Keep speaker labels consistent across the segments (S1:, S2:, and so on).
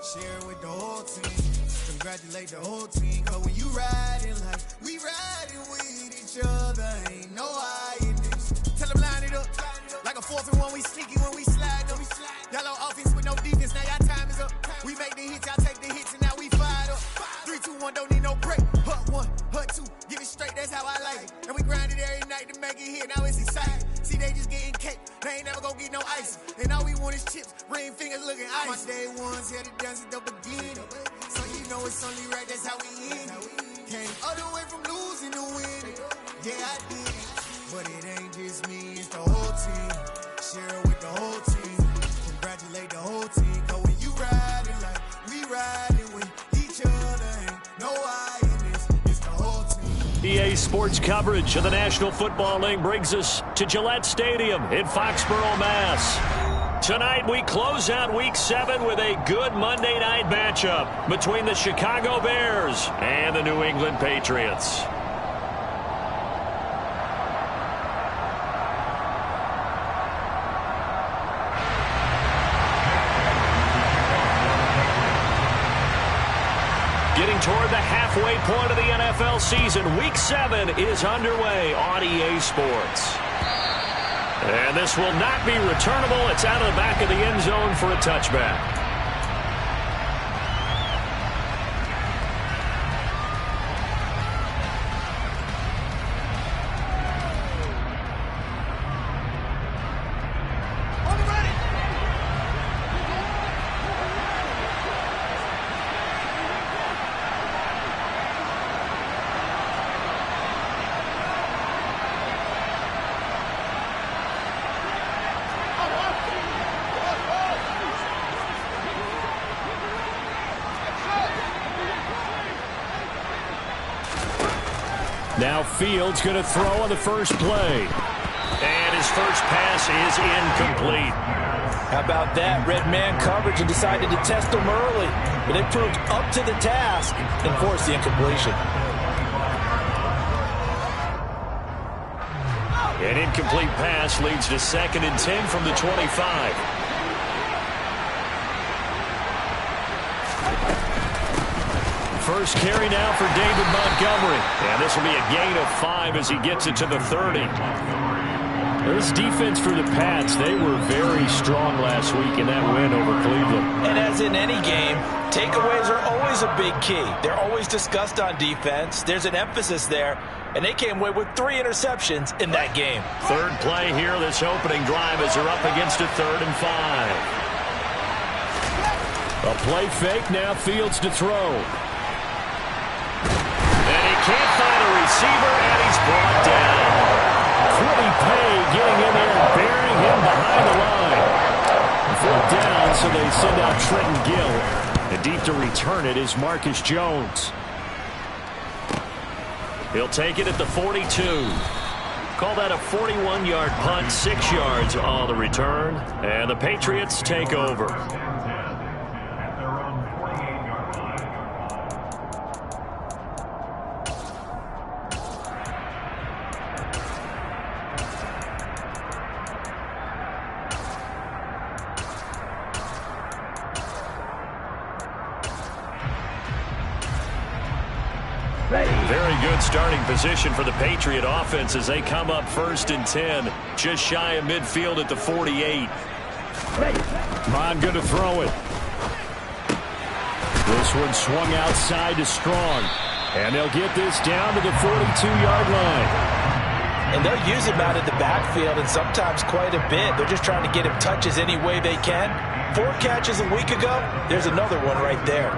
S1: Share with the whole team. Congratulate the whole team. Cause when you riding like we riding with each other, ain't no hiding this. Tell them line it up. Like a 4th and 1, we sneaky when we slide them. Y'all on offense with no defense, now y'all time is up. We make the hits, y'all take the hits, and now we fired up. 3, 2, 1, don't need no break. Hut 1, hut 2, give it straight, that's how I like it. And we grind it every night to make it hit, now it's exciting. See, they just getting cake, they ain't never gonna get no ice. And all we want is chips, ring fingers looking ice. My day ones here to dance at the beginning. So you know it's only right, that's how we end it. Came all the way from losing to winning. Yeah, I did it. But it ain't just me, it's the whole team. Share it with the whole team. Congratulate the whole team. Cause when you riding like we riding with each other, ain't no hiding this. It's the whole team.
S2: EA Sports coverage of the National Football League brings us to Gillette Stadium in Foxborough, Mass. Tonight we close out Week 7 with a good Monday night matchup between the Chicago Bears and the New England Patriots. Getting toward the halfway point of the NFL season, Week 7 is underway on EA Sports. And this will not be returnable. It's out of the back of the end zone for a touchback. Now Fields going to throw on the first play. And his first pass is incomplete.
S3: How about that? Red man coverage and decided to test him early. But it proved up to the task and forced the incompletion.
S2: An incomplete pass leads to 2nd and 10 from the 25. First carry now for David Montgomery. And this will be a gain of 5 as he gets it to the 30. This defense for the Pats, they were very strong last week in that win over Cleveland.
S3: And as in any game, takeaways are always a big key. They're always discussed on defense. There's an emphasis there. And they came away with 3 interceptions in that game.
S2: Third play here, this opening drive as they're up against a 3rd and 5. A play fake, now Fields to throw. Can't find a receiver, and he's brought down. Quiddy Pay getting in there and burying him behind the line. 4th down, so they send out Trenton Gill. And deep to return it is Marcus Jones. He'll take it at the 42. Call that a 41-yard punt, 6 yards on the return. And the Patriots take over. Very good starting position for the Patriot offense as they come up 1st and 10. Just shy of midfield at the 48. Bond going to throw it. This one swung outside to Strong. And they'll get this down to the 42-yard line.
S3: And they'll use him out of the backfield, and sometimes quite a bit. They're just trying to get him touches any way they can. 4 catches a week ago. There's another one right there.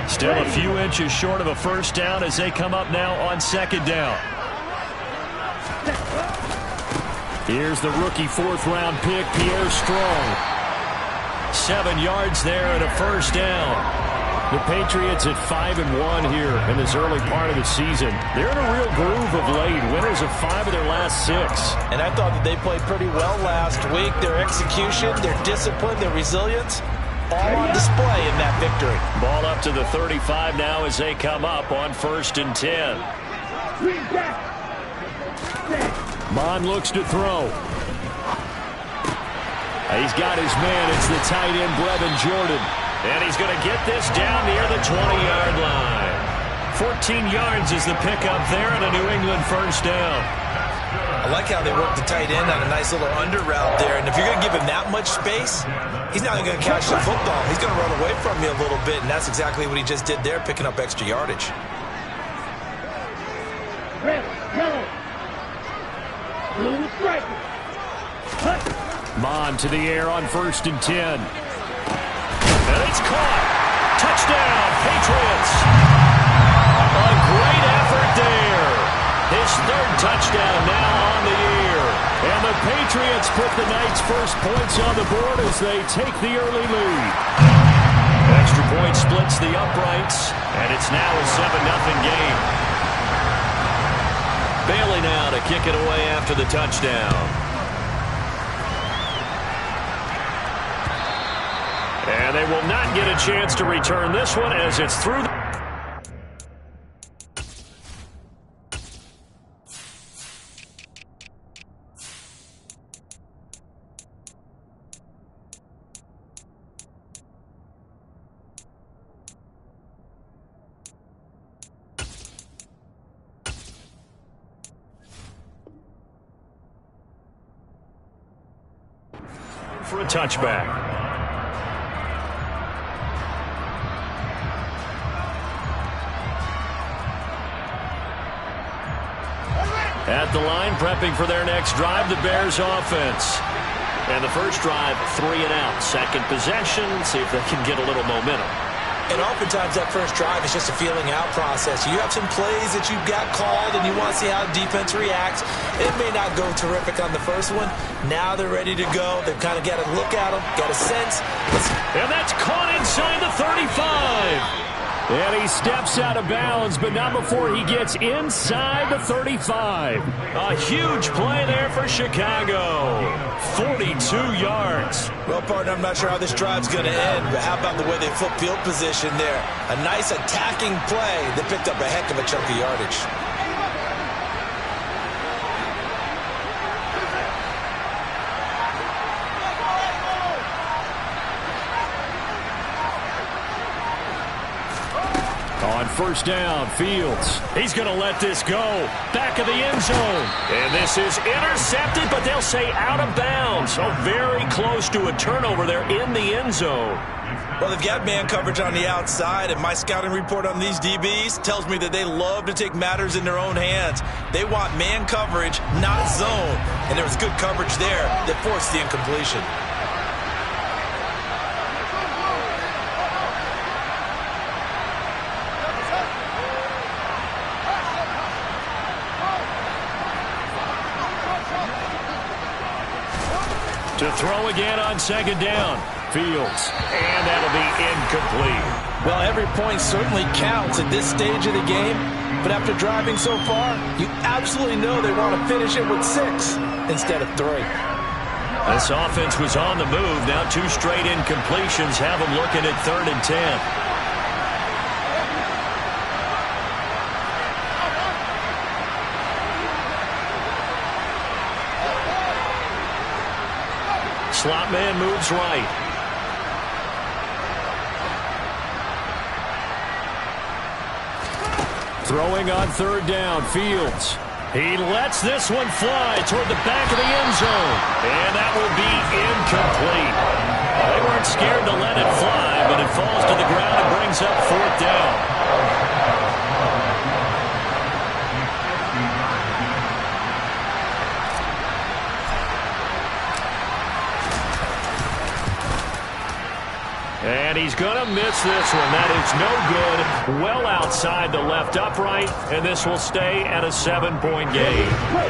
S2: Still a few inches short of a first down as they come up now on 2nd down. Here's the rookie 4th-round pick, Pierre Strong. 7 yards there and a first down. The Patriots at 5-1 here in this early part of the season. They're in a real groove of late. Winners of 5 of their last 6.
S3: And I thought that they played pretty well last week. Their execution, their discipline, their resilience, all on display in that victory.
S2: Ball up to the 35 now as they come up on 1st and 10. Mond looks to throw. He's got his man. It's the tight end, Brevin Jordan. And he's going to get this down near the 20-yard line. 14 yards is the pickup there and a New England first down.
S3: I like how they work the tight end on a nice little under route there. And if you're going to give him that much space, he's not going to catch the football. He's going to run away from you a little bit, and that's exactly what he just did there, picking up extra yardage.
S2: Mond to the air on 1st and 10. And it's caught. Touchdown, Patriots. A great effort there. His 3rd touchdown now on the year. And the Patriots put the night's first points on the board as they take the early lead. Extra point splits the uprights, and it's now a 7-0 game. Bailey now to kick it away after the touchdown. And they will not get a chance to return this one as it's through. For a touchback. At the line, prepping for their next drive, the Bears offense. And the first drive, 3 and out. Second possession, see if they can get a little momentum.
S3: And oftentimes that first drive is just a feeling out process. You have some plays that you've got called and you want to see how defense reacts. It may not go terrific on the first one. Now they're ready to go. They've kind of got to look at them, got a sense.
S2: And that's caught inside the 35. And he steps out of bounds, but not before he gets inside the 35. A huge play there for Chicago. 42 yards.
S3: Well, partner, I'm not sure how this drive's going to end, but how about the way they flip field position there? A nice attacking play that picked up a heck of a chunk of yardage.
S2: On 1st down, Fields. He's going to let this go. Back of the end zone. And this is intercepted, but they'll say out of bounds. So very close to a turnover there in the end zone.
S3: Well, they've got man coverage on the outside, and my scouting report on these DBs tells me that they love to take matters in their own hands. They want man coverage, not zone. And there was good coverage there that forced the incompletion.
S2: To throw again on 2nd down. Fields. And that'll be incomplete.
S3: Well, every point certainly counts at this stage of the game. But after driving so far, you absolutely know they want to finish it with 6 instead of 3.
S2: This offense was on the move. Now 2 straight incompletions have them looking at 3rd and 10. Slot man moves right. Throwing on 3rd down, Fields. He lets this one fly toward the back of the end zone. And that will be incomplete. They weren't scared to let it fly, but it falls to the ground and brings up 4th down. And he's going to miss this one. That is no good. Well outside the left upright, and this will stay at a 7-point game.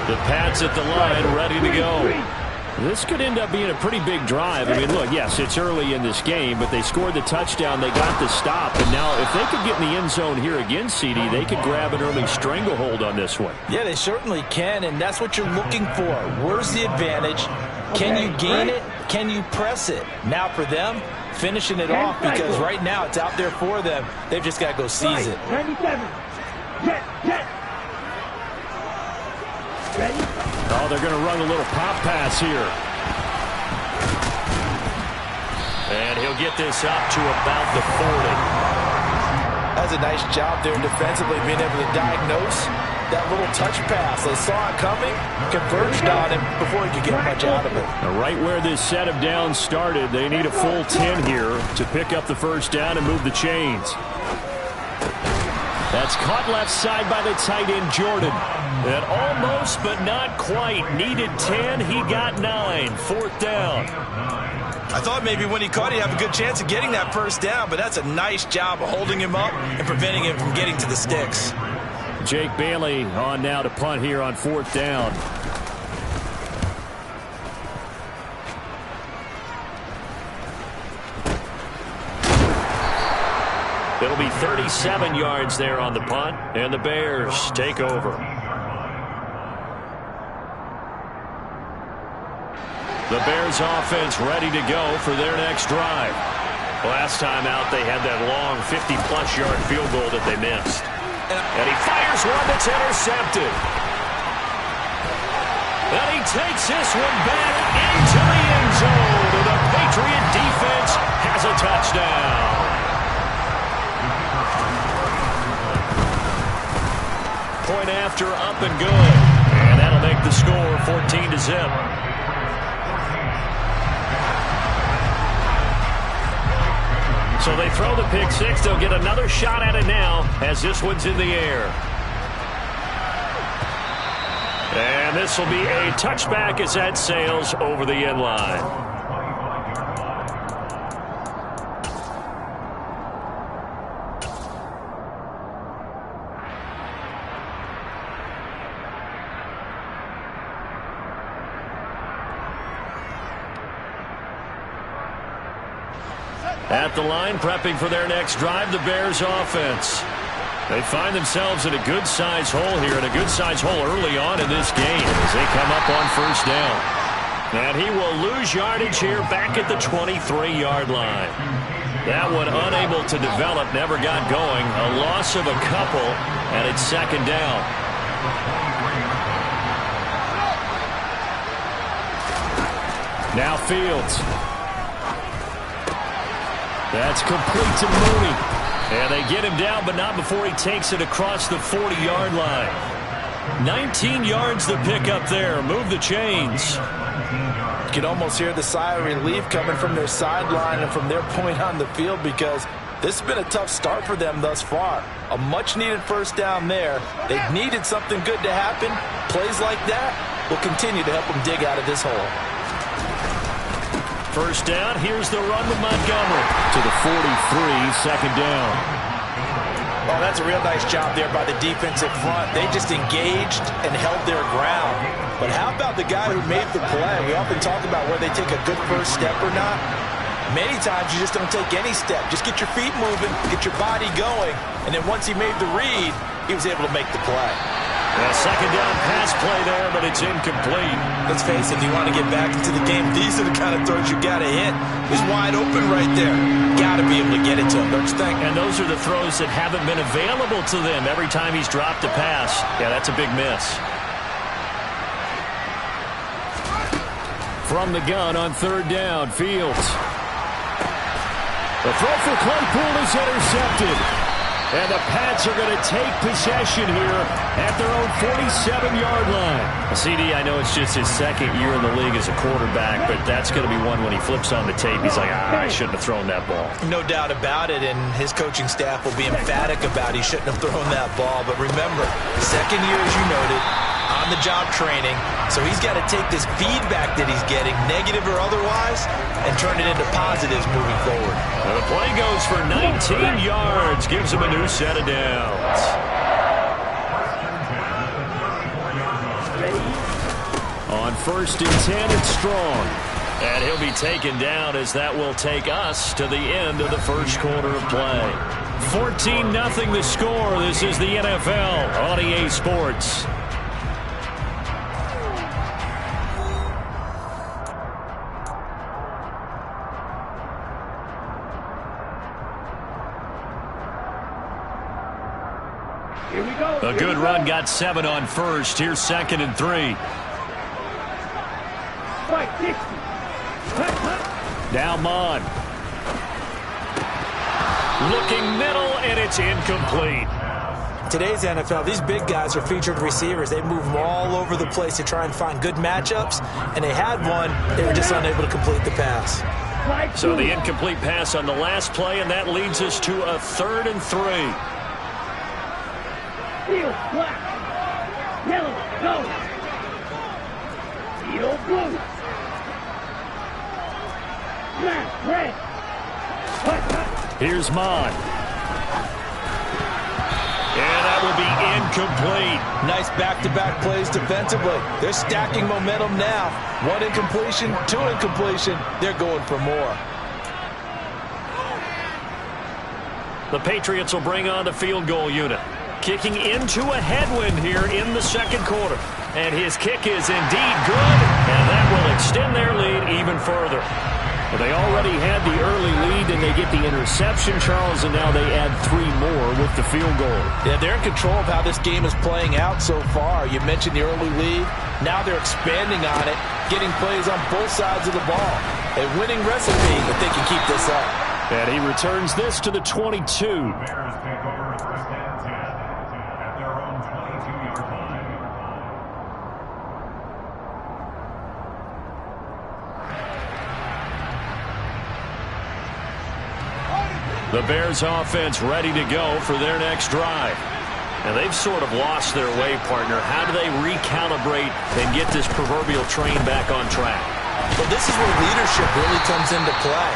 S2: The Pats at the line ready to go. This could end up being a pretty big drive. I mean, look, yes, it's early in this game, but they scored the touchdown. They got the stop. And now if they could get in the end zone here again, CD, they could grab an early stranglehold on this one.
S3: Yeah, they certainly can, and that's what you're looking for. Where's the advantage? Can you gain it? Can you press it? Now for them, finishing it off, because right now it's out there for them. They've just got to go seize it.
S4: 97. Jet. Ready?
S2: Oh, they're going to run a little pop pass here. And he'll get this up to about the 40.
S3: That's a nice job there defensively, being able to diagnose that little touch pass. They saw it coming, converged on him before he could get much out of it.
S2: Now, right where this set of downs started, they need a full 10 here to pick up the first down and move the chains. That's caught left side by the tight end, Jordan. And almost, but not quite. Needed 10, he got 9. 4th down.
S3: I thought maybe when he caught, he'd have a good chance of getting that first down, but that's a nice job of holding him up and preventing him from getting to the sticks.
S2: Jake Bailey on now to punt here on 4th down. It'll be 37 yards there on the punt, and the Bears take over. The Bears offense ready to go for their next drive. Last time out, they had that long 50-plus yard field goal that they missed. And he fires one that's intercepted. And he takes this one back into the end zone. And the Patriot defense has a touchdown. Point after, up and good. And that'll make the score 14-0. So they throw the pick six. They'll get another shot at it now as this one's in the air. And this will be a touchback as that sails over the end line. At the line, prepping for their next drive, the Bears offense. They find themselves in a good-sized hole here, and a good-sized hole early on in this game as they come up on first down. And he will lose yardage here back at the 23-yard line. That one unable to develop, never got going. A loss of a couple, and it's 2nd down. Now Fields. That's complete to Mooney. And they get him down, but not before he takes it across the 40-yard line. 19 yards to pick up there. Move the chains.
S3: You can almost hear the sigh of relief coming from their sideline and from their point on the field, because this has been a tough start for them thus far. A much-needed first down there. They've needed something good to happen. Plays like that will continue to help them dig out of this hole.
S2: First down, here's the run with Montgomery to the 43, 2nd down.
S3: Oh, that's a real nice job there by the defensive front. They just engaged and held their ground. But how about the guy who made the play? We often talk about whether they take a good first step or not. Many times you just don't take any step. Just get your feet moving, get your body going, and then once he made the read, he was able to make the play.
S2: A 2nd down pass play there, but it's incomplete.
S3: Let's face it, if you want to get back into the game, these are the kind of throws you got to hit. He's wide open right there. Got to be able to get it to him, don't you think?
S2: And those are the throws that haven't been available to them every time he's dropped a pass. Yeah, that's a big miss. From the gun on 3rd down, Fields. The throw for Claypool is intercepted. And the Pats are going to take possession here at their own 47-yard line. CD, I know it's just his 2nd year in the league as a quarterback, but that's going to be one when he flips on the tape. He's like, I shouldn't have thrown that ball.
S3: No doubt about it, and his coaching staff will be emphatic about he shouldn't have thrown that ball. But remember, 2nd year, as you noted, on-the-job training. So he's got to take this feedback that he's getting, negative or otherwise, and turn it into positives moving forward.
S2: Now the play goes for 19 yards, gives him a new set of downs. On 1st and 10, it's Strong. And he'll be taken down as that will take us to the end of the first quarter of play. 14-0 the score. This is the NFL on EA Sports. run got 7 on first. Here's 2nd and 3. Now Mon. Looking middle, and it's incomplete.
S3: Today's NFL, these big guys are featured receivers. They move all over the place to try and find good matchups, and they had one. They were just unable to complete the pass.
S2: So the incomplete pass on the last play, and that leads us to a 3rd and 3.
S4: Field black. Yellow, go. Field blue. Black, red.
S2: Here's Mon. And that will be incomplete.
S3: Nice back-to-back plays defensively. They're stacking momentum now. 1 incompletion, 2 incompletion. They're going for more.
S2: The Patriots will bring on the field goal unit. Kicking into a headwind here in the 2nd quarter. And his kick is indeed good. And that will extend their lead even further. Well, they already had the early lead, and they get the interception, Charles, and now they add 3 more with the field goal.
S3: Yeah, they're in control of how this game is playing out so far. You mentioned the early lead. Now they're expanding on it, getting plays on both sides of the ball. A winning recipe if they can keep this up.
S2: And he returns this to the 22.
S5: Bears take over 1st and 10 at their own 22-yard line.
S2: The Bears offense ready to go for their next drive. And they've sort of lost their way, partner. How do they recalibrate and get this proverbial train back on track?
S3: Well, this is where leadership really comes into play.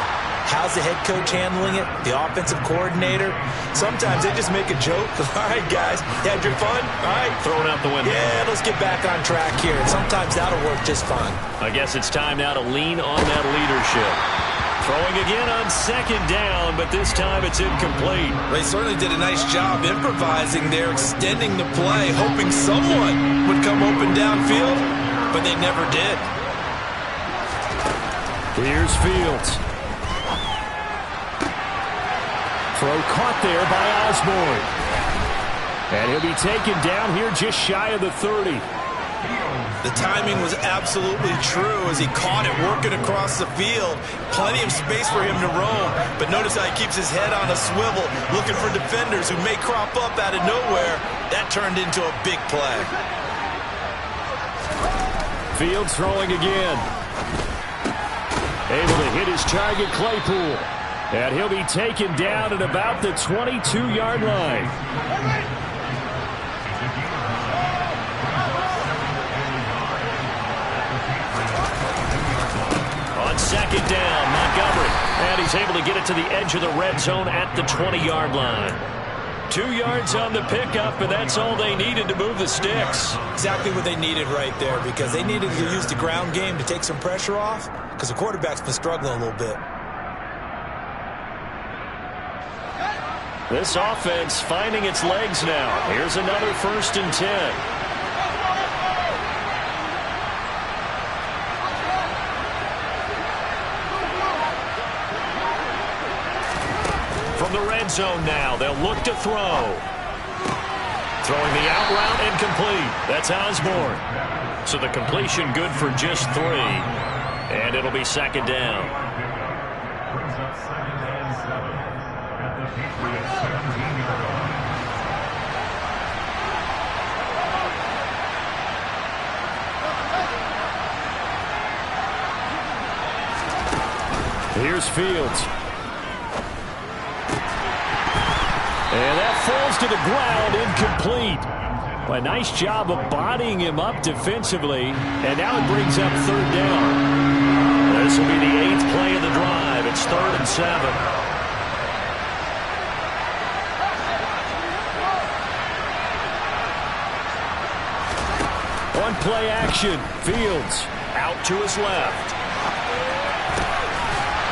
S3: How's the head coach handling it? The offensive coordinator? Sometimes they just make a joke. All right, guys, you had your fun? All right.
S2: Throw it out the window.
S3: Yeah, let's get back on track here. And sometimes that'll work just fine.
S2: I guess it's time now to lean on that leadership. Throwing again on 2nd down, but this time it's incomplete.
S3: They certainly did a nice job improvising there, extending the play, hoping someone would come open downfield, but they never did.
S2: Here's Fields. Throw caught there by Osborne. And he'll be taken down here just shy of the 30.
S3: The timing was absolutely true as he caught it working across the field. Plenty of space for him to roam, but notice how he keeps his head on a swivel, looking for defenders who may crop up out of nowhere. That turned into a big play.
S2: Fields throwing again. Able to hit his target, Claypool. And he'll be taken down at about the 22-yard line. On 2nd down, Montgomery. And he's able to get it to the edge of the red zone at the 20-yard line. 2 yards on the pickup, and that's all they needed to move the sticks.
S3: Exactly what they needed right there, because they needed to use the ground game to take some pressure off, because the quarterback's been struggling a little bit.
S2: This offense finding its legs now. Here's another 1st and 10. From the red zone now, they'll look to throw. Throwing the out route incomplete. That's Osborne. So the completion good for just 3. And it'll be 2nd down.
S5: Brings up 2nd and 7 at the Patriots 17-yard line.
S2: Here's Fields. And that falls to the ground, incomplete. A nice job of bodying him up defensively. And now it brings up 3rd down. This will be the 8th play of the drive. It's 3rd and 7. On play action, Fields out to his left.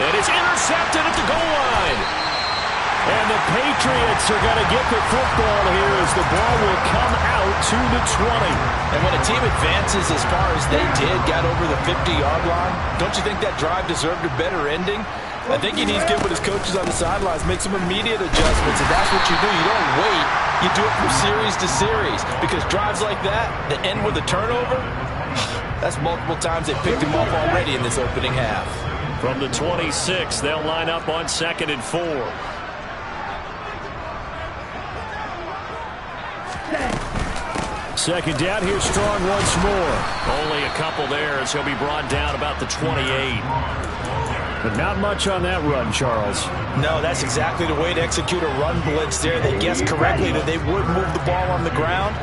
S2: And it's intercepted at the goal line. And the Patriots are going to get the football here as the ball will come out to the 20.
S3: And when a team advances as far as they did, got over the 50-yard line, don't you think that drive deserved a better ending? I think he needs to get with his coaches on the sidelines, make some immediate adjustments, and that's what you do. You don't wait. You do it from series to series, because drives like that end with a turnover, that's multiple times they picked him up already in this opening half.
S2: From the 26, they'll line up on 2nd and 4. Second down, here's Strong once more. Only a couple there as he'll be brought down about the 28. But not much on that run, Charles.
S3: No, that's exactly the way to execute a run blitz there. They guessed correctly that they would move the ball on the ground,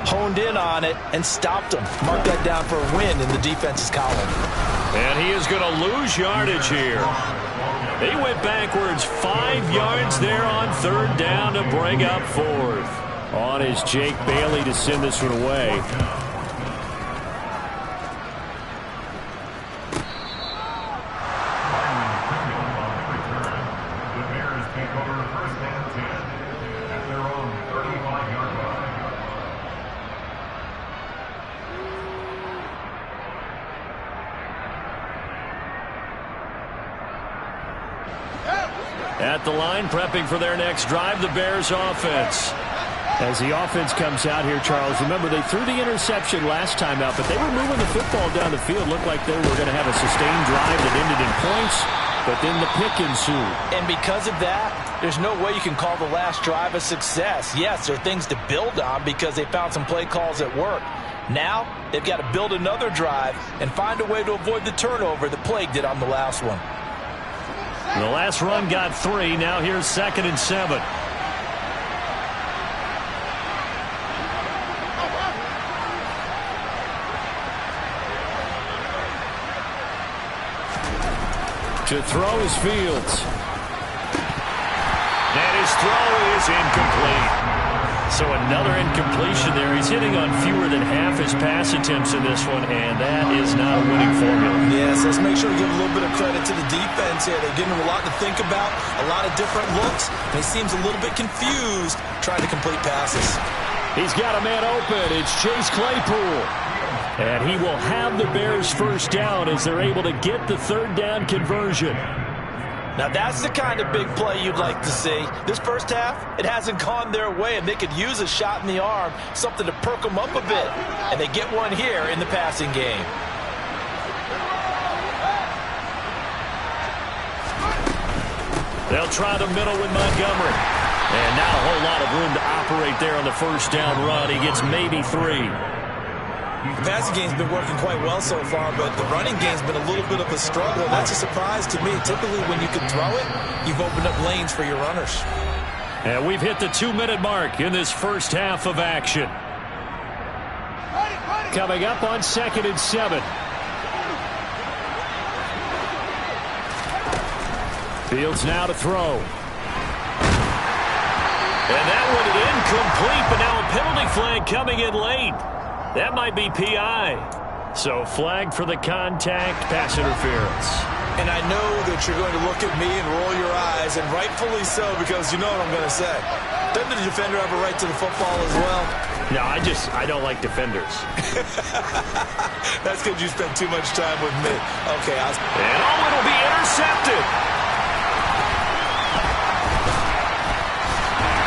S3: honed in on it, and stopped them. Mark that down for a win in the defense's column.
S2: And he is going to lose yardage here. He went backwards 5 yards there on 3rd down to bring up 4th. On is Jake Bailey to send this one away. At the line, prepping for their next drive, the Bears offense. As the offense comes out here, Charles, remember they threw the interception last time out, but they were moving the football down the field. Looked like they were going to have a sustained drive that ended in points, but then the pick ensued.
S3: And because of that, there's no way you can call the last drive a success. Yes, there are things to build on because they found some play calls that work. Now, they've got to build another drive and find a way to avoid the turnover that plagued it on the last one.
S2: The last run got 3. Now here's 2nd and 7. To throw is Fields. And his throw is incomplete. So another incompletion there. He's hitting on fewer than half his pass attempts in this one, and that is not a winning formula.
S3: Yes, let's make sure we give a little bit of credit to the defense here. They're giving him a lot to think about, a lot of different looks, and he seems a little bit confused trying to complete passes.
S2: He's got a man open. It's Chase Claypool. And he will have the Bears first down as they're able to get the 3rd down conversion.
S3: Now that's the kind of big play you'd like to see. This first half, it hasn't gone their way, and they could use a shot in the arm, something to perk them up a bit. And they get one here in the passing game.
S2: They'll try the middle with Montgomery. And not a whole lot of room to operate there on the first down run. He gets maybe 3.
S3: The passing game's been working quite well so far, but the running game's been a little bit of a struggle. That's a surprise to me. Typically, when you can throw it, you've opened up lanes for your runners.
S2: And we've hit the 2-minute mark in this first half of action. Coming up on 2nd and 7. Fields now to throw. And that one incomplete, but now a penalty flag coming in late. That might be PI. So flag for the contact, pass interference.
S3: And I know that you're going to look at me and roll your eyes, and rightfully so, because you know what I'm going to say. Doesn't the defender have a right to the football as well?
S2: No, I don't like defenders.
S3: That's because you spend too much time with me. Okay,
S2: and it'll be intercepted.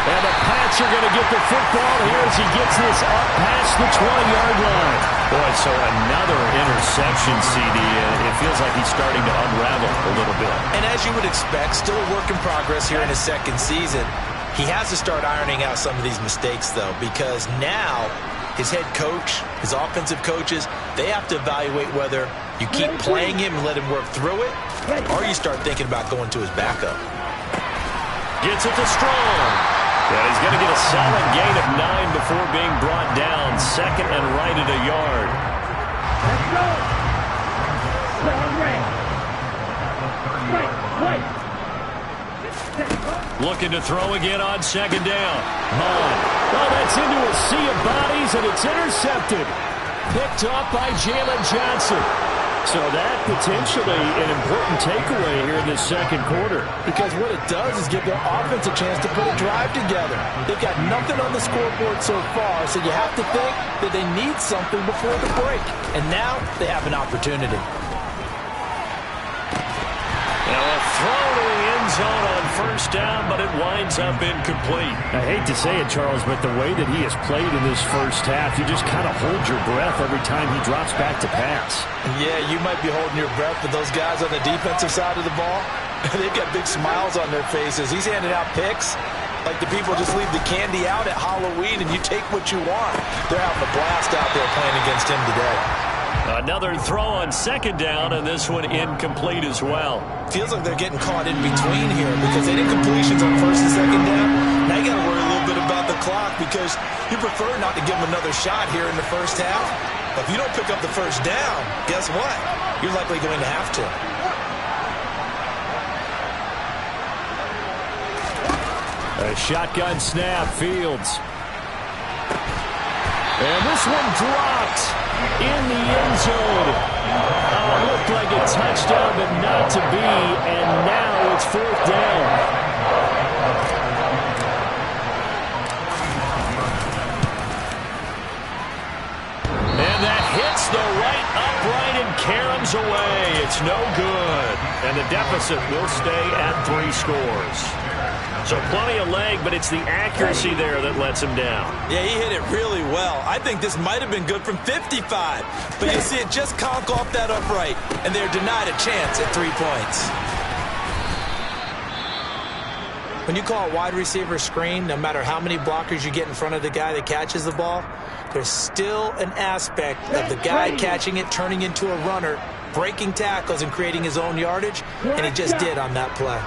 S2: And the Pats are going to get the football here as he gets this up past the 20-yard line. Boy, so another interception, CD. It feels like he's starting to unravel a little bit.
S3: And as you would expect, still a work in progress here in his 2nd season. He has to start ironing out some of these mistakes, though, because now his head coach, his offensive coaches, they have to evaluate whether you keep playing him and let him work through it, or you start thinking about going to his backup.
S2: Gets it to Strong. Yeah, he's going to get a solid gain of 9 before being brought down. 2nd and right at a yard.
S4: Let's go.
S2: Looking to throw again on 2nd down. Oh, that's into a sea of bodies, and it's intercepted. Picked off by Jalen Johnson. So that potentially an important takeaway here in this 2nd quarter.
S3: Because what it does is give their offense a chance to put a drive together. They've got nothing on the scoreboard so far, so you have to think that they need something before the break. And now they have an opportunity.
S2: Now a throw zone on first down, but it winds up incomplete.
S6: I hate to say it, Charles, but the way that he has played in this first half, you just kind of hold your breath every time he drops back to pass.
S3: Yeah, you might be holding your breath, but those guys on the defensive side of the ball, they've got big smiles on their faces. He's handing out picks like the people just leave the candy out at Halloween and you take what you want. They're having a blast out there playing against him today.
S2: Another throw on second down, and this one incomplete as well.
S3: Feels like they're getting caught in between here because they did completions on first and second down. Now you got to worry a little bit about the clock because you prefer not to give them another shot here in the first half. But if you don't pick up the first down, guess what? You're likely going to have to.
S2: A shotgun snap, Fields. And this one dropped in the end zone. Oh, it looked like a touchdown, but not to be. And now it's fourth down. And that hits the right upright and caroms away. It's no good. And the deficit will stay at 3 scores. So plenty of leg, but it's the accuracy there that lets him down.
S3: Yeah, he hit it really well. I think this might have been good from 55. But you see it just conk off that upright, and they're denied a chance at 3 points. When you call a wide receiver screen, no matter how many blockers you get in front of the guy that catches the ball, there's still an aspect of the guy catching it, turning into a runner, breaking tackles and creating his own yardage, and he just did on that play.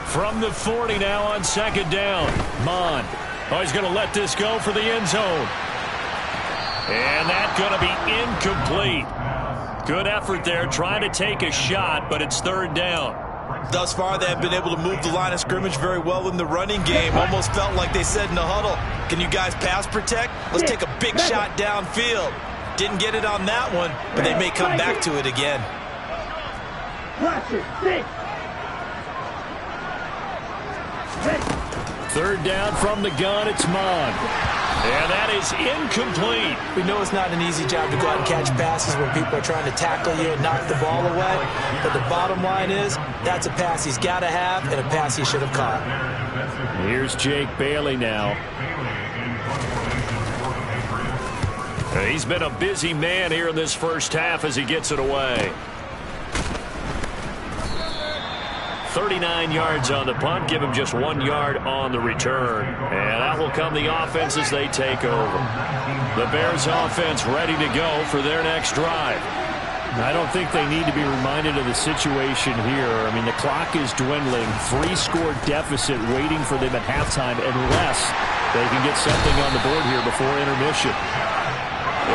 S2: From the 40 now on second down. Mond. Oh, he's going to let this go for the end zone. And that's going to be incomplete. Good effort there, trying to take a shot, but it's third down.
S3: Thus far, they have been able to move the line of scrimmage very well in the running game. Almost felt like they said in the huddle, can you guys pass protect? Let's take a big shot downfield. Didn't get it on that one, but they may come back to it again.
S2: Third down from the gun, it's Mond. And that is incomplete.
S3: We know it's not an easy job to go out and catch passes when people are trying to tackle you and knock the ball away. But the bottom line is, that's a pass he's got to have and a pass he should have caught.
S2: Here's Jake Bailey now. He's been a busy man here in this first half as he gets it away. 39 yards on the punt, give him just 1 yard on the return. And out will come the offense as they take over. The Bears offense ready to go for their next drive.
S6: I don't think they need to be reminded of the situation here. I mean, the clock is dwindling. 3-score deficit waiting for them at halftime unless they can get something on the board here before intermission.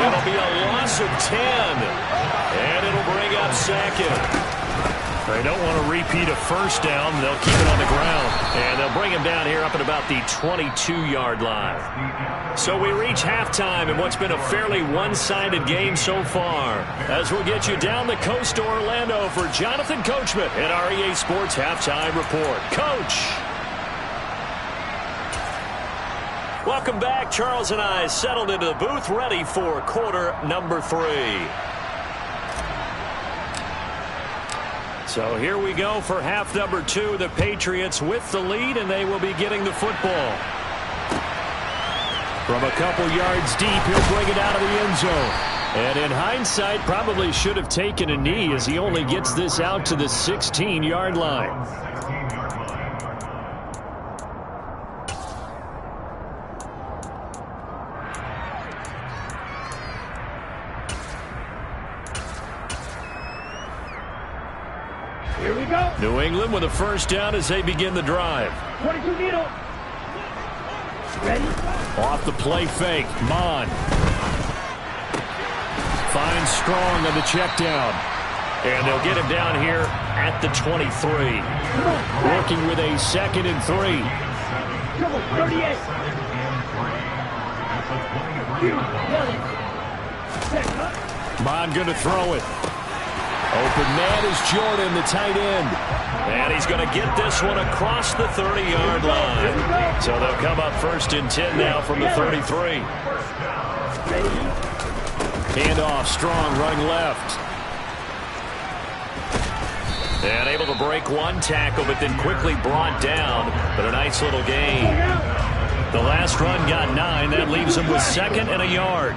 S2: It'll be a loss of 10. And it'll bring up second. They don't want to repeat a first down. They'll keep it on the ground. And they'll bring him down here up at about the 22-yard line. So we reach halftime in what's been a fairly one-sided game so far. As we'll get you down the coast to Orlando for Jonathan Coachman at our EA Sports Halftime Report. Coach! Welcome back. Charles and I settled into the booth ready for quarter number 3. So here we go for half number 2. The Patriots with the lead, and they will be getting the football. From a couple yards deep, he'll bring it out of the end zone. And in hindsight, probably should have taken a knee as he only gets this out to the 16-yard line.
S4: Here we go.
S2: New England with a first down as they begin the drive.
S4: 22 needle. Ready?
S2: Off the play fake, Mond. Finds Strong on the check down. And they'll get him down here at the 23. Working with a 2nd and 3.
S4: Trouble, 38.
S2: Mond going to throw it. Open man is Jordan, the tight end. And he's going to get this one across the 30-yard line. So they'll come up 1st and 10 now from the 33. Handoff, Strong running left. And able to break one tackle, but then quickly brought down. But a nice little gain. The last run got 9. That leaves him with 2nd and a yard.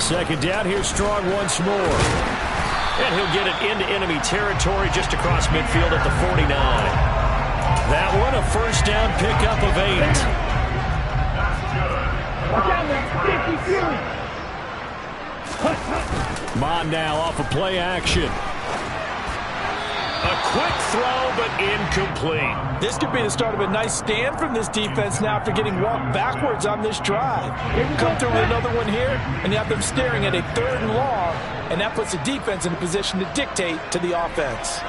S2: 2nd down. Here's Strong once more. And he'll get it into enemy territory just across midfield at the 49. That one, a first down pickup of 8. Mond now off of play action. A quick throw, but incomplete.
S3: This could be the start of a nice stand from this defense now after getting walked backwards on this drive. Come through with another one here, and you have them staring at a 3rd and long, and that puts the defense in a position to dictate to the offense.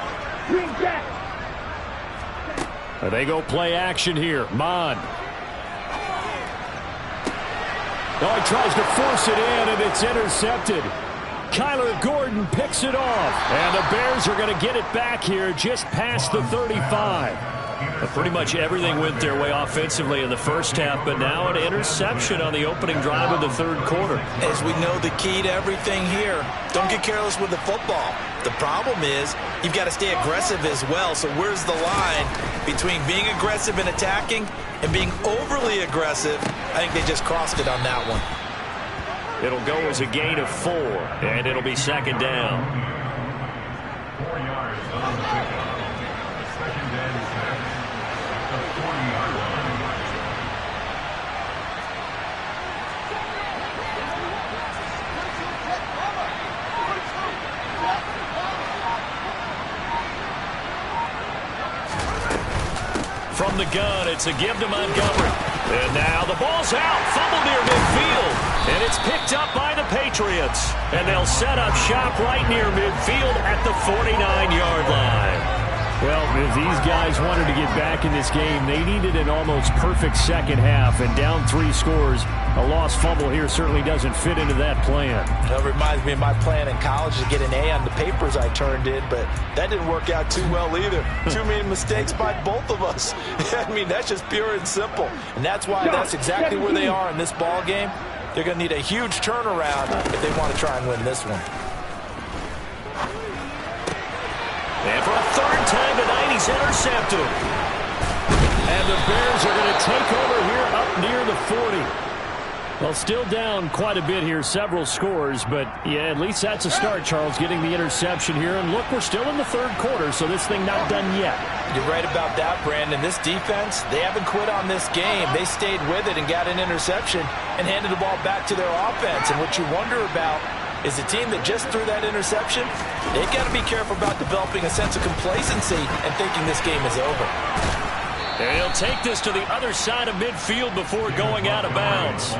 S2: They go play action here. Mond. Oh, he tries to force it in, and it's intercepted. Kyler Gordon picks it off. And the Bears are going to get it back here just past the 35. But pretty much everything went their way offensively in the first half, but now an interception on the opening drive of the 3rd quarter.
S3: As we know, the key to everything here, don't get careless with the football. The problem is you've got to stay aggressive as well. So where's the line between being aggressive and attacking and being overly aggressive? I think they just crossed it on that one.
S2: It'll go as a gain of 4, and it'll be 2nd down.
S5: 4 yards on the pickup. 2nd and 10. The 40-yard line.
S2: From the gun, it's a give to Montgomery. And now the ball's out. Fumble near midfield. And it's picked up by the Patriots. And they'll set up shop right near midfield at the 49-yard line. Well, if these guys wanted to get back in this game, they needed an almost perfect second half. And down 3 scores, a lost fumble here certainly doesn't fit into that plan.
S3: That reminds me of my plan in college to get an A on the papers I turned in, but that didn't work out too well either. Too many mistakes by both of us. I mean, that's just pure and simple. And that's why that's exactly where they are in this ball game. They're going to need a huge turnaround if they want to try and win this one.
S2: And for a 3rd time tonight, he's intercepted. And the Bears are going to take over here up near the 40. Well, still down quite a bit here, several scores, but yeah, at least that's a start, Charles, getting the interception here. And look, we're still in the 3rd quarter, so this thing not done yet.
S3: You're right about that, Brandon. This defense, they haven't quit on this game. They stayed with it and got an interception and handed the ball back to their offense. And what you wonder about is the team that just threw that interception, they've got to be careful about developing a sense of complacency and thinking this game is over.
S2: And he'll take this to the other side of midfield before going out of bounds.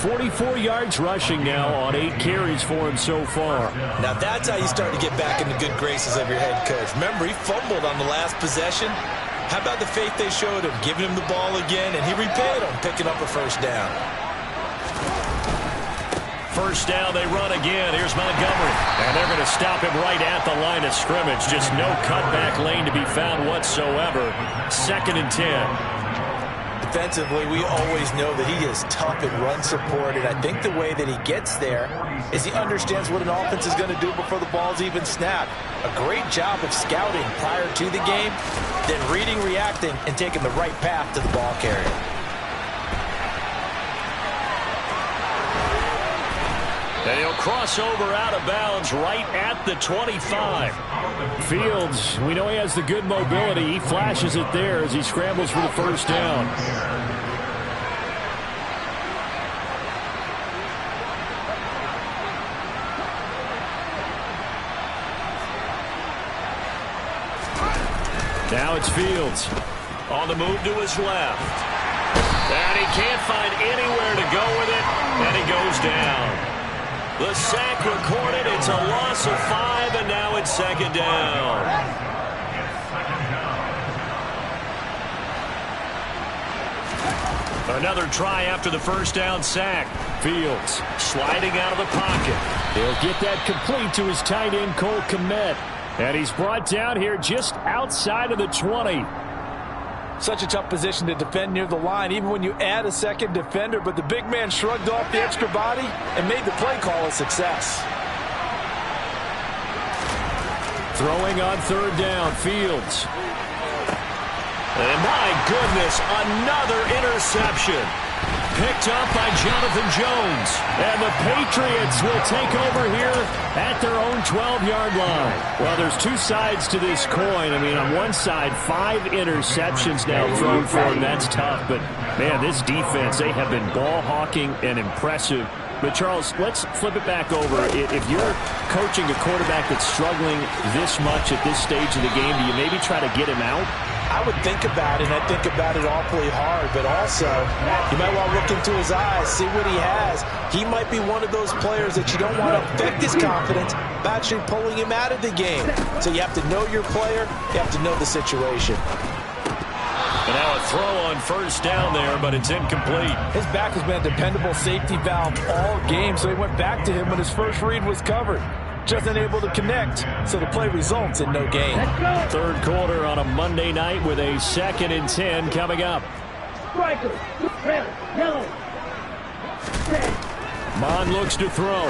S2: 44 yards rushing now on 8 carries for him so far.
S3: Now that's how you start to get back in the good graces of your head coach. Remember, he fumbled on the last possession. How about the faith they showed him, giving him the ball again, and he repaid them, picking up a 1st down.
S2: 1st down, they run again. Here's Montgomery. And they're going to stop him right at the line of scrimmage. Just no cutback lane to be found whatsoever. 2nd and 10.
S3: Defensively, we always know that he is tough in run support, and I think the way that he gets there is he understands what an offense is going to do before the ball's even snapped. A great job of scouting prior to the game, then reading, reacting, and taking the right path to the ball carrier.
S2: And he'll cross over out of bounds right at the 25. Fields, we know he has the good mobility. He flashes it there as he scrambles for the 1st down. Now it's Fields on the move to his left. And he can't find anywhere to go with it, and he goes down. The sack recorded. It's a loss of 5, and now it's 2nd down. Another try after the 1st down sack. Fields sliding out of the pocket. He'll get that complete to his tight end, Cole Kmet. And he's brought down here just outside of the 20.
S3: Such a tough position to defend near the line, even when you add a 2nd defender, but the big man shrugged off the extra body and made the play call a success.
S2: Throwing on third down, Fields. And my goodness, another interception. Picked up by Jonathan Jones. And the Patriots will take over here at their own 12-yard line. Well, there's two sides to this coin. I mean, on one side, 5 interceptions now thrown for him. That's tough. But, man, this defense, they have been ball hawking and impressive. But, Charles, let's flip it back over. If you're coaching a quarterback that's struggling this much at this stage of the game, do you maybe try to get him out?
S3: I would think about it, and I think about it awfully hard, but also you might want to look into his eyes, see what he has. He might be one of those players that you don't want to affect his confidence by actually pulling him out of the game. So you have to know your player, you have to know the situation.
S2: And now a throw on first down there, but it's incomplete.
S3: His back has been a dependable safety valve all game, so he went back to him when his first read was covered. Just unable to connect, so the play results in no gain.
S2: Third quarter on a Monday night with a 2nd and 10 coming up.
S4: Striker, red, yellow, red.
S2: Mond looks to throw.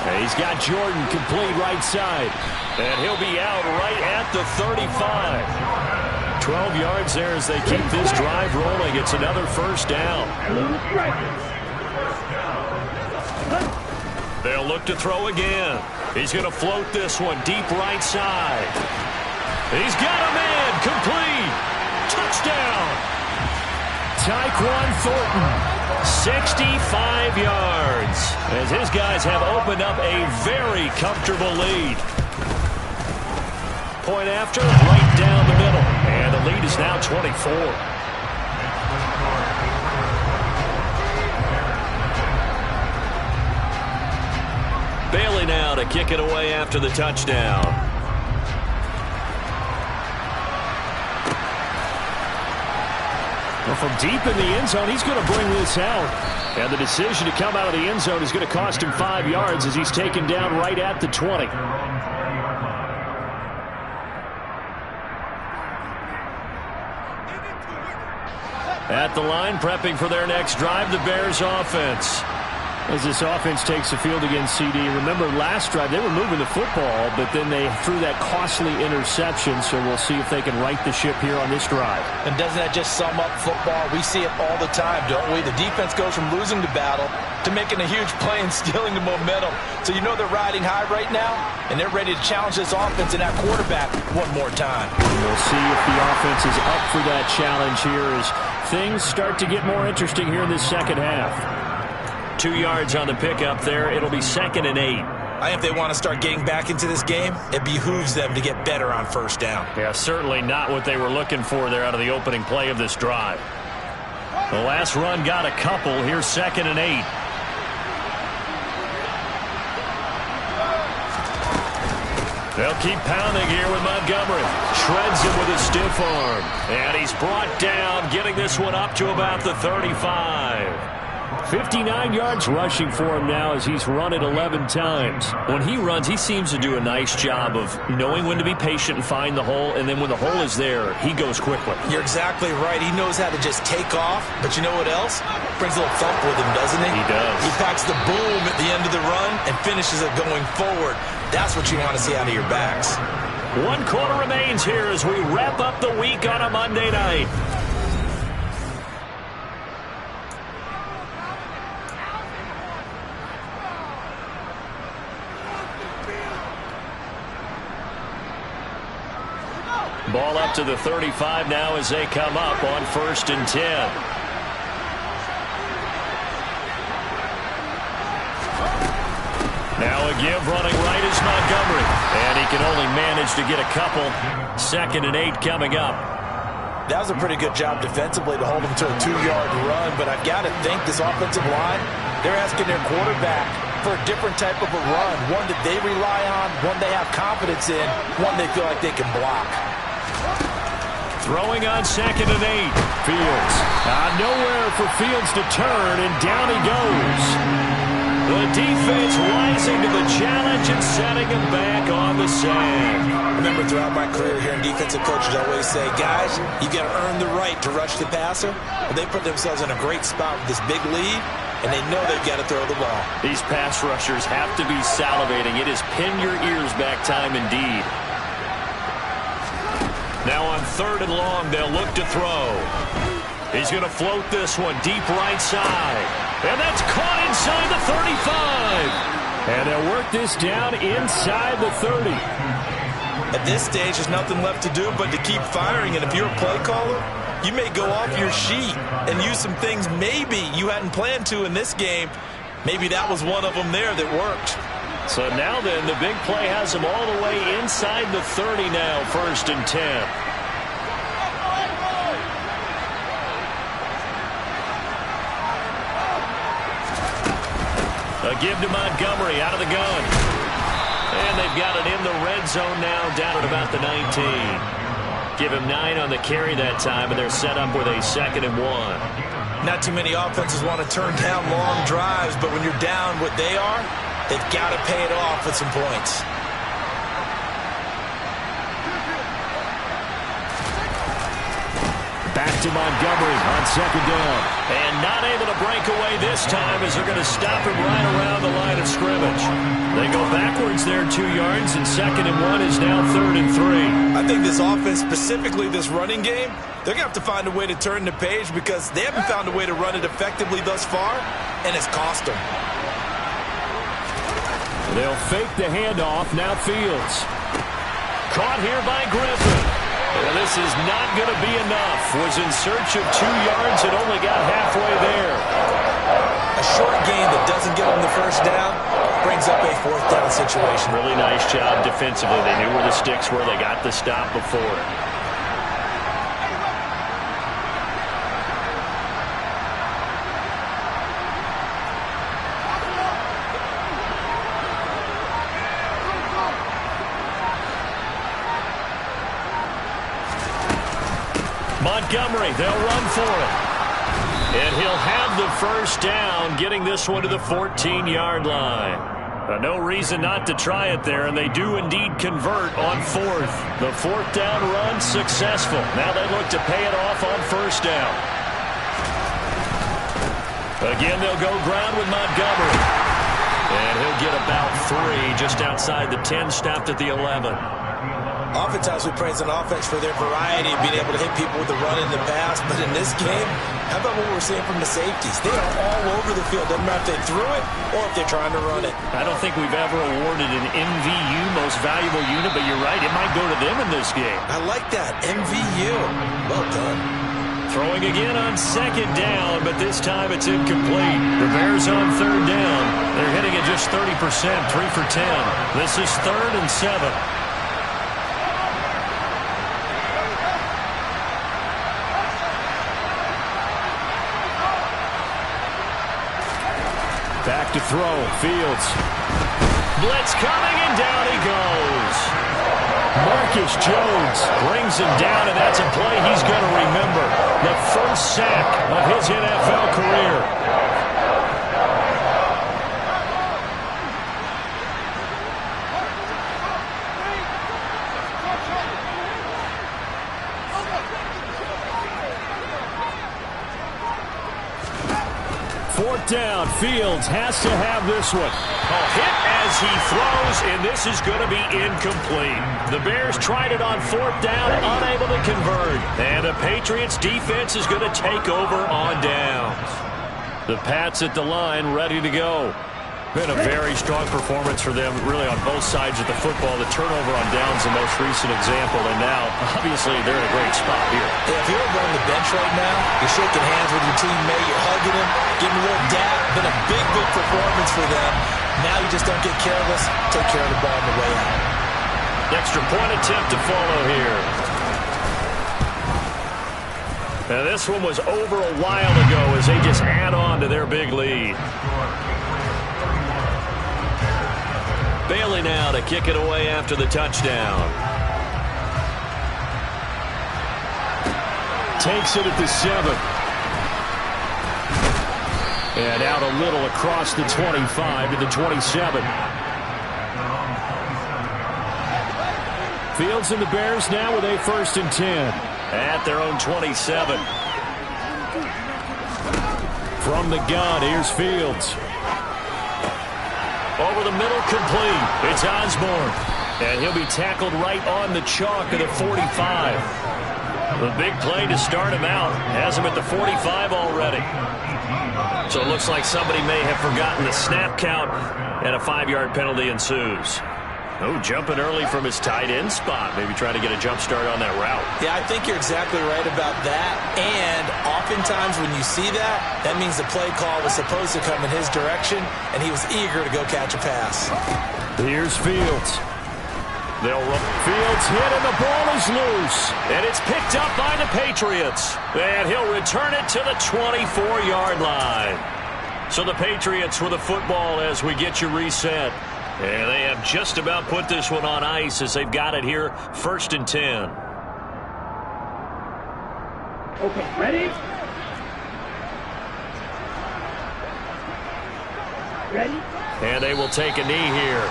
S2: And he's got Jordan complete right side. And he'll be out right at the 35. 12 yards there as they keep this drive rolling. It's another first down. They'll look to throw again. He's going to float this one deep right side. He's got a man complete. Touchdown. Tyquan Thornton, 65 yards, as his guys have opened up a very comfortable lead. Point after, right down the middle, and the lead is now 24. Bailey now to kick it away after the touchdown. Well, from deep in the end zone, he's going to bring this out. And the decision to come out of the end zone is going to cost him 5 yards as he's taken down right at the 20. At the line, prepping for their next drive, the Bears offense. As this offense takes the field against CD. Remember, last drive, they were moving the football, but then they threw that costly interception, so we'll see if they can right the ship here on this drive.
S3: And doesn't that just sum up football? We see it all the time, don't we? The defense goes from losing the battle to making a huge play and stealing the momentum. So you know they're riding high right now, and they're ready to challenge this offense and that quarterback one more time.
S2: We'll see if the offense is up for that challenge here as things start to get more interesting here in this second half. 2 yards on the pickup there. It'll be 2nd and 8.
S3: I think if they want to start getting back into this game, it behooves them to get better on first down.
S2: Yeah, certainly not what they were looking for there out of the opening play of this drive. The last run got a couple. Here's 2nd and 8. They'll keep pounding here with Montgomery. Shreds him with a stiff arm. And he's brought down, getting this one up to about the 35. 59 yards rushing for him now as he's run it 11 times. When he runs, he seems to do a nice job of knowing when to be patient and find the hole, and then when the hole is there, he goes quickly.
S3: You're exactly right. He knows how to just take off, but you know what else? Brings a little thump with him, doesn't he?
S2: He does.
S3: He packs the boom at the end of the run and finishes it going forward. That's what you want to see out of your backs.
S2: 1 quarter remains here as we wrap up the week on a Monday night. Ball up to the 35 now as they come up on 1st and 10. Now a give running right is Montgomery. And he can only manage to get a couple. 2nd and 8 coming up.
S3: That was a pretty good job defensively to hold him to a 2-yard run, but I've got to think this offensive line, they're asking their quarterback for a different type of a run, one that they rely on, one they have confidence in, one they feel like they can block.
S2: Throwing on 2nd and 8. Fields. Nowhere for Fields to turn, and down he goes. The defense rising to the challenge and setting him back on the sand.
S3: Remember, throughout my career here in defensive coaches always say, guys, you got to earn the right to rush the passer. But they put themselves in a great spot with this big lead. and they know they've got to throw the ball.
S2: These pass rushers have to be salivating. It is pin your ears back time indeed. Now on 3rd and long, they'll look to throw. He's going to float this one deep right side. And that's caught inside the 35. And they'll work this down inside the 30.
S3: At this stage, there's nothing left to do but to keep firing. And if you're a play caller, you may go off your sheet and use some things maybe you hadn't planned to in this game. Maybe that was one of them there that worked.
S2: So now then, the big play has them all the way inside the 30 now, 1st and 10. A give to Montgomery out of the gun. And they've got it in the red zone now, down at about the 19. Give him 9 on the carry that time, and they're set up with a 2nd and 1.
S3: Not too many offenses want to turn down long drives, but when you're down what they are, they've got to pay it off with some points.
S2: Back to Montgomery on 2nd down. And not able to break away this time as they're going to stop him right around the line of scrimmage. They go backwards there 2 yards, and 2nd and 1 is now 3rd and 3.
S3: I think this offense, specifically this running game, they're going to have to find a way to turn the page because they haven't found a way to run it effectively thus far, and it's cost them.
S2: They'll fake the handoff. Now Fields. Caught here by Griffin. And this is not going to be enough. Was in search of 2 yards and only got halfway there.
S3: A short gain that doesn't get them the first down brings up a 4th down situation.
S2: Really nice job defensively. They knew where the sticks were. They got the stop before. Montgomery, they'll run for it. And he'll have the first down, getting this one to the 14-yard line. No reason not to try it there, and they do indeed convert on 4th. The 4th down run successful. Now they look to pay it off on 1st down. Again, they'll go ground with Montgomery. And he'll get about 3 just outside the 10, stopped at the 11.
S3: Oftentimes we praise an offense for their variety of being able to hit people with the run in the pass, but in this game, how about what we're seeing from the safeties? They are all over the field. Doesn't matter if they threw it or if they're trying to run it.
S2: I don't think we've ever awarded an MVU, most valuable unit, but you're right, it might go to them in this game.
S3: I like that, MVU. Well done.
S2: Throwing again on 2nd down, but this time it's incomplete. The Bears on 3rd down. They're hitting at just 30%, 3 for 10. This is 3rd and 7. Back to throw. Fields. Blitz coming, and down he goes. Marcus Jones brings him down, and that's a play he's going to remember. The first sack of his NFL career. Down. Fields has to have this one. A hit as he throws, and this is going to be incomplete. The Bears tried it on 4th down, unable to convert. And the Patriots defense is going to take over on downs. The Pats at the line, ready to go. Been a very strong performance for them, really on both sides of the football. The turnover on downs, the most recent example, and now, obviously, they're in a great spot here.
S3: Yeah, if you're on the bench right now, you're shaking hands with your teammate, you're hugging him, giving a little dap. Been a big performance for them. Now you just don't get careless. Take care of the ball on the way out.
S2: Extra point attempt to follow here. Now, this one was over a while ago as they just add on to their big lead. Bailey now to kick it away after the touchdown. Takes it at the 7. And out a little across the 25 to the 27. Fields and the Bears now with a 1st and 10 at their own 27. From the gun, here's Fields. Over the middle, complete. It's Osborne. And he'll be tackled right on the chalk at the 45. The big play to start him out. Has him at the 45 already. So it looks like somebody may have forgotten the snap count, and a 5-yard penalty ensues. Oh, jumping early from his tight end spot. Maybe trying to get a jump start on that route.
S3: Yeah, I think you're exactly right about that. And oftentimes when you see that, that means the play call was supposed to come in his direction, and he was eager to go catch a pass.
S2: Here's Fields. They'll run. Fields hit, and the ball is loose. And it's picked up by the Patriots. And he'll return it to the 24-yard line. So the Patriots with the football as we get you reset. And they have just about put this one on ice as they've got it here, 1st and 10.
S4: Okay, ready? Ready?
S2: And they will take a knee here.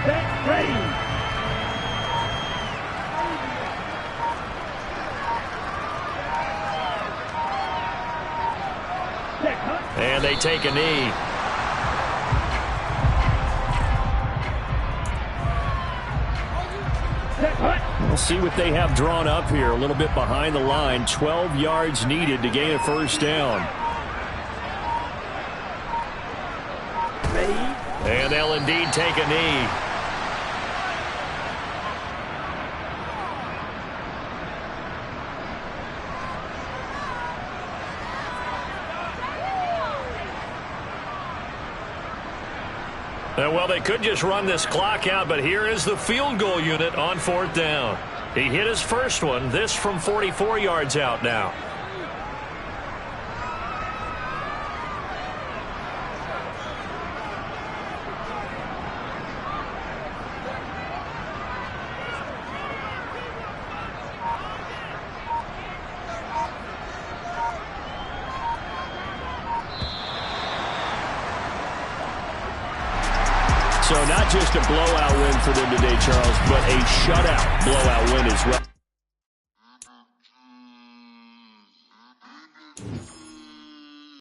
S4: Set, ready.
S2: And they take a knee. We'll see what they have drawn up here. A little bit behind the line. 12 yards needed to gain a first down.
S4: Ready?
S2: And they'll indeed take a knee. Well, they could just run this clock out, but here is the field goal unit on 4th down. He hit his first one, this from 44 yards out now. So not just a blowout win for them today, Charles, but a shutout blowout win as well.